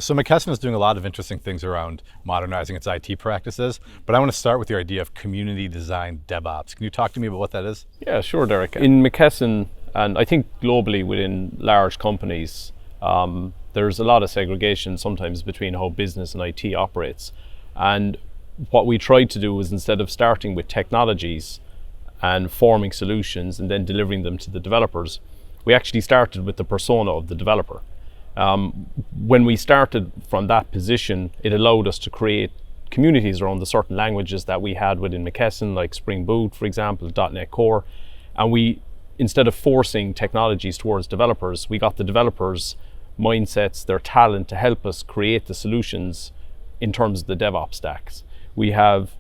So McKesson is doing a lot of interesting things around modernizing its IT practices, but I want to start with your idea of community design DevOps. Can you talk to me about what that is? Yeah, sure, Derek. In McKesson, and I think globally within large companies, there's a lot of segregation sometimes between how business and IT operates. And what we tried to do was, instead of starting with technologies and forming solutions and then delivering them to the developers, we actually started with the persona of the developer. When we started from that position, it allowed us to create communities around the certain languages that we had within McKesson, like Spring Boot, for example, .NET Core. And we, instead of forcing technologies towards developers, we got the developers' mindsets, their talent to help us create the solutions in terms of the DevOps stacks. We have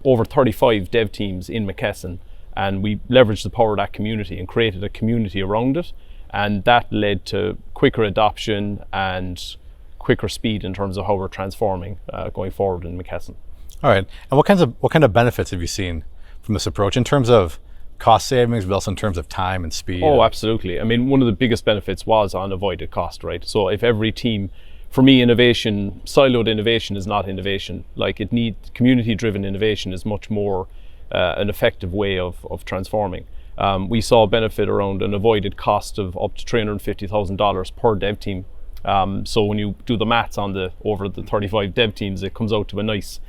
over 35 dev teams in McKesson, and we leveraged the power of that community and created a community around it. And that led to quicker adoption and quicker speed in terms of how we're transforming going forward in McKesson. All right. And what kind of benefits have you seen from this approach in terms of cost savings, but also in terms of time and speed? Oh, absolutely. I mean, one of the biggest benefits was on avoided cost, right? So if every team, for me, siloed innovation is not innovation. Like, community-driven innovation is much more an effective way of transforming. We saw a benefit around an avoided cost of up to $350,000 per dev team. So when you do the maths on over the 35 dev teams, it comes out to a nice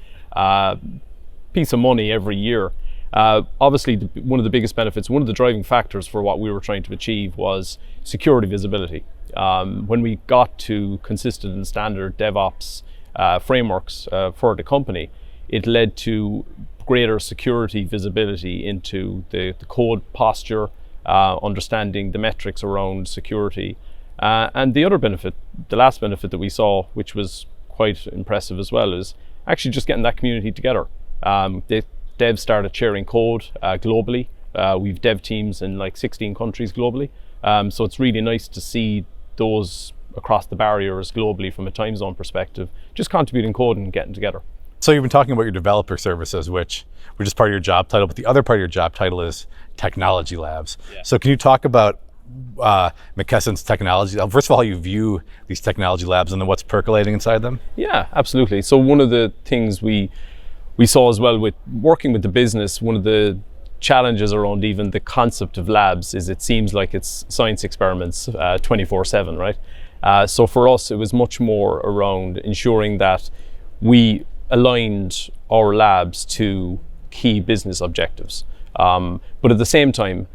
piece of money every year. Obviously, one of the biggest benefits, one of the driving factors for what we were trying to achieve was security visibility. When we got to consistent and standard DevOps frameworks for the company, it led to greater security visibility into the code posture, understanding the metrics around security. And the other benefit, the last benefit that we saw, which was quite impressive as well, is actually just getting that community together. The devs started sharing code globally. We've dev teams in like 16 countries globally. So it's really nice to see those across the barriers globally from a time zone perspective, just contributing code and getting together. So you've been talking about your developer services, which is part of your job title, but the other part of your job title is technology labs. Yeah. So can you talk about McKesson's technology? First of all, how you view these technology labs and then what's percolating inside them? Yeah, absolutely. So one of the things we saw as well with working with the business, one of the challenges around even the concept of labs is it seems like it's science experiments 24/7, right? So for us, it was much more around ensuring that we aligned our labs to key business objectives. But at the same time,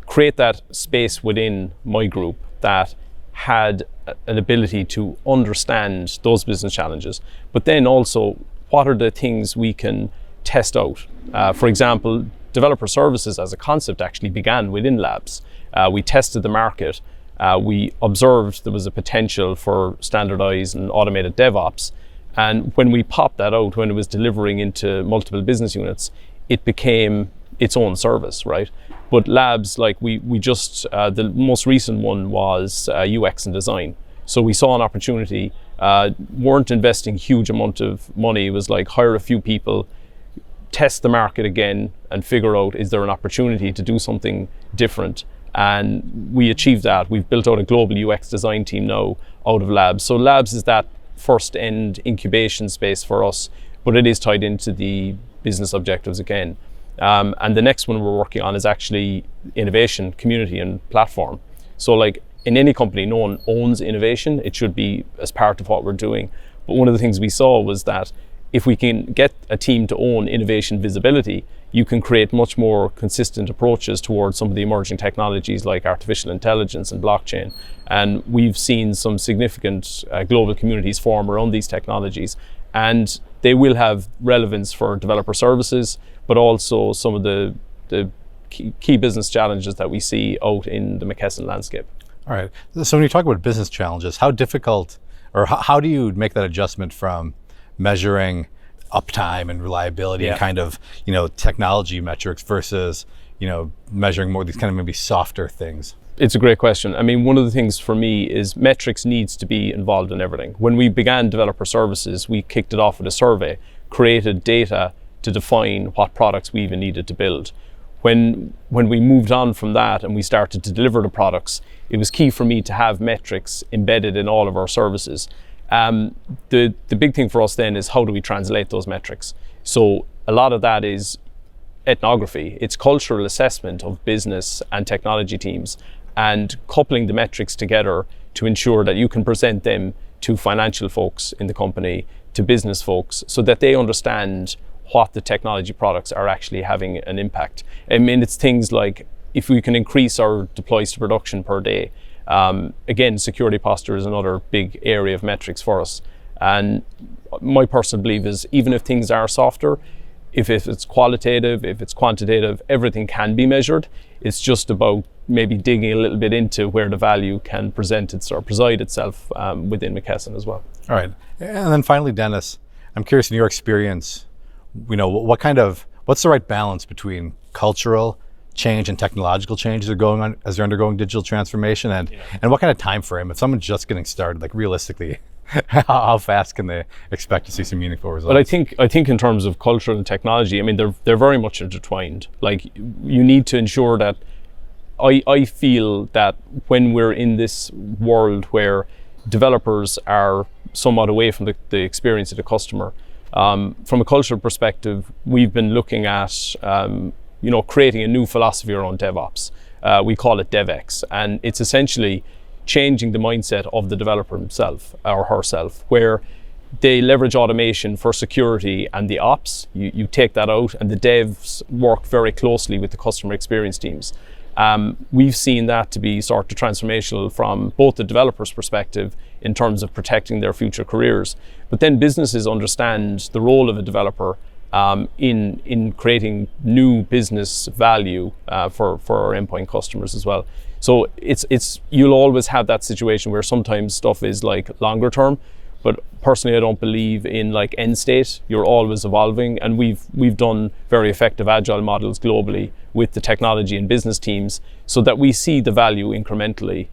create that space within my group that had an ability to understand those business challenges, but then also what are the things we can test out. For example, developer services as a concept actually began within labs. We tested the market. We observed there was a potential for standardized and automated DevOps. And when we popped that out, when it was delivering into multiple business units, it became its own service, right? But labs, like we just, the most recent one was UX and design. So we saw an opportunity, weren't investing huge amount of money. It was like hire a few people, test the market again, and figure out, is there an opportunity to do something different? And we achieved that. We've built out a global UX design team now out of labs. So labs is that first end incubation space for us, but it is tied into the business objectives again. And the next one we're working on is actually innovation, community and platform. So like in any company, no one owns innovation. It should be as part of what we're doing. But one of the things we saw was that if we can get a team to own innovation visibility, you can create much more consistent approaches towards some of the emerging technologies like artificial intelligence and blockchain. And we've seen some significant global communities form around these technologies. And they will have relevance for developer services, but also some of the key business challenges that we see out in the McKesson landscape. All right. So when you talk about business challenges, how difficult, or how do you make that adjustment from measuring uptime and reliability and kind of, technology metrics versus, measuring more of these kind of maybe softer things? It's a great question. I mean, one of the things for me is metrics needs to be involved in everything. When we began developer services, we kicked it off with a survey, created data to define what products we even needed to build. When we moved on from that and we started to deliver the products, it was key for me to have metrics embedded in all of our services. The big thing for us then is how do we translate those metrics? So a lot of that is ethnography. It's cultural assessment of business and technology teams and coupling the metrics together to ensure that you can present them to financial folks in the company, to business folks, so that they understand what the technology products are actually having an impact. I mean, it's things like if we can increase our deploys to production per day. Again, security posture is another big area of metrics for us. And my personal belief is even if things are softer, if it's qualitative, if it's quantitative, everything can be measured. It's just about maybe digging a little bit into where the value can present or preside itself within McKesson as well. All right. And then finally, Denis, I'm curious in your experience, what's the right balance between cultural change and technological changes are going on as they're undergoing digital transformation, and what kind of time frame, if someone's just getting started, like realistically, how fast can they expect to see some meaningful results? But I think in terms of culture and technology, I mean, they're very much intertwined. Like, you need to ensure that I feel that when we're in this world where developers are somewhat away from the experience of the customer, from a cultural perspective, we've been looking at creating a new philosophy around DevOps. We call it DevEx, and it's essentially changing the mindset of the developer himself or herself, where they leverage automation for security and the ops. You take that out, and the devs work very closely with the customer experience teams. We've seen that to be sort of transformational from both the developer's perspective in terms of protecting their future careers, but then businesses understand the role of a developer in creating new business value for our endpoint customers as well. So you'll always have that situation where sometimes stuff is like longer term, but personally I don't believe in like end state. You're always evolving, and we've done very effective agile models globally with the technology and business teams so that we see the value incrementally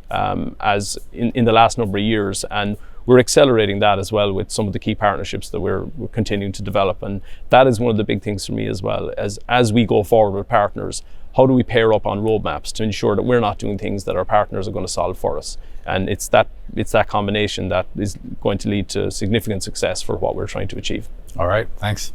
as in the last number of years, and we're accelerating that as well with some of the key partnerships that we're continuing to develop. And that is one of the big things for me as well, as we go forward with partners. How do we pair up on roadmaps to ensure that we're not doing things that our partners are going to solve for us? And it's that combination that is going to lead to significant success for what we're trying to achieve. All right, thanks.